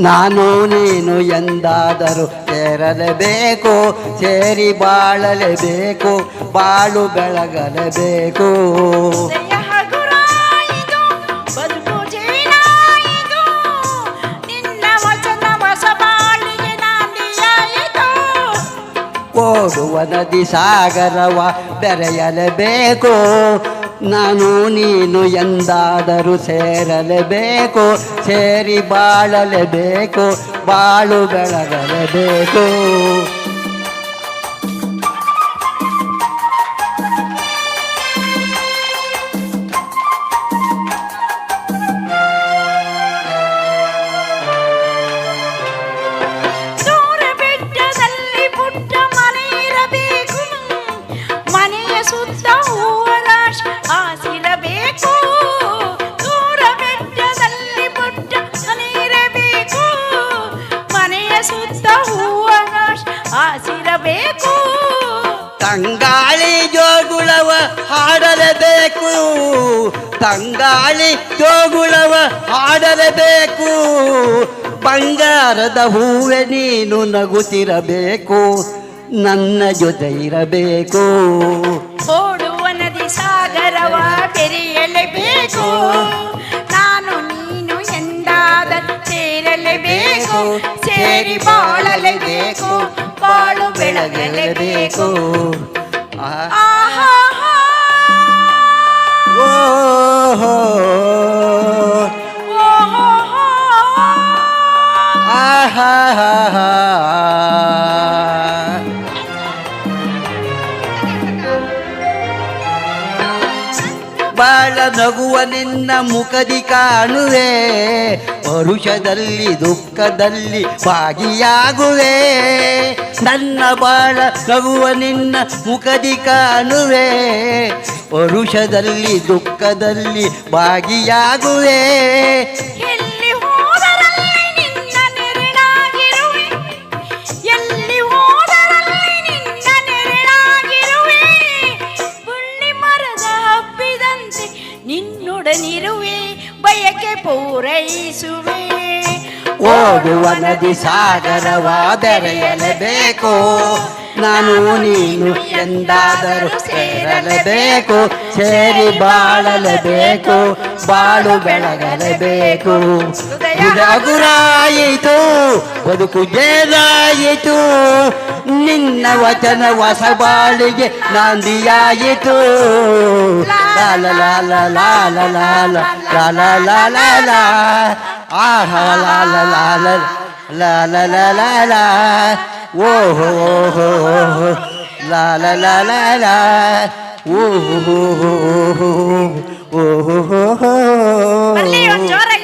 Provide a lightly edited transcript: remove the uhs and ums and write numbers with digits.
ನಾನು ನೀನು ಎಂದಾದರೂ ಸೇರಲೇಬೇಕು, ಸೇರಿ ಬಾಳಲೇಬೇಕು, ಬಾಳು ಬೆಳಗಲೇಬೇಕು. ಓಡುವ ನದಿ ಸಾಗರವ ಬೆರೆಯಲೇಬೇಕು, ನಾನು ನೀನು ಎಂದಾದರೂ ಸೇರಲೇಬೇಕು, ಸೇರಿ ಬಾಳಲೇಬೇಕು, ಬಾಳು ಬೆಳಗಲೇಬೇಕು. ತಂಗಾಳಿ ಜೋಗುಳವ ಹಾಡಲೇಬೇಕು, ತಂಗಾಳಿ ಜೋಗುಳವ ಹಾಡಲೇಬೇಕು, ಬಂಗಾರದ ಹೂವೆ ನೀನು ನಗುತ್ತಿರಬೇಕು, ನನ್ನ ಜೊತೆ ಇರಬೇಕು. ಓಡುವ ನದಿ ಸಾಗರವ ಬೆರೆಯಲೇಬೇಕು, ನಾನು ನೀನು ಎಂದಾದರೂ ಸೇರಲೇಬೇಕು, ಸೇರಿ ಬಾಳಲೇಬೇಕು, ಬಾಳು ಬೆಳಗಲೇಬೇಕು. ಓಹೋ ಆಹಾ ಬಾಳ ನಗುವ ನಿನ್ನ ಮುಖದಿ ಕಾಣುವೆ, ಪರುಷದಲ್ಲಿ ದುಃಖದಲ್ಲಿ ಭಾಗಿಯಾಗುವೆ. ನನ್ನ ಬಾಳ ನಗುವ ನಿನ್ನ ಮುಖದಿ ಕಾಣುವೆ, ಪರುಷದಲ್ಲಿ ದುಃಖದಲ್ಲಿ ಭಾಗಿಯಾಗುವೆ. ನಿನ್ನೊಡನಿರುವೆ ಬಯಕೆ ಪೂರೈಸುವೆ. ಓಡುವ ನದಿ ಸಾಗರವ ಬೆರೆಯಲೇಬೇಕು, ನಾನು ನೀನು ಎಂದಾದರೂ ಸೇರಲೇಬೇಕು, ಸೇರಿ ಬಾಳಲೇಬೇಕು, ಬಾಳು ಬೆಳಗಲೇಬೇಕು. ಗುರಾಯಿತು ಬದುಕು ಜೇಲಾಯಿತು, ನಿನ್ನ ವಚನ ಹೊಸ ಬಾಳಿಗೆ ನಾಂದಿಯಾಯಿತು. ಲಾಲ ಲಾಲ ಲಾಲ ಲಾಲ ಲಾಲ ಲಾಲ ಲಾ ಆಹಾ ಲಾಲ ಲಾಲ ಲಾಲ ಲಾಲ ಲಾ ಓಹೋ ಲಾಲ ಲಾಲ ಲಾ ಓಹೋ ಓಹೋ ಜೋರಾಗಿ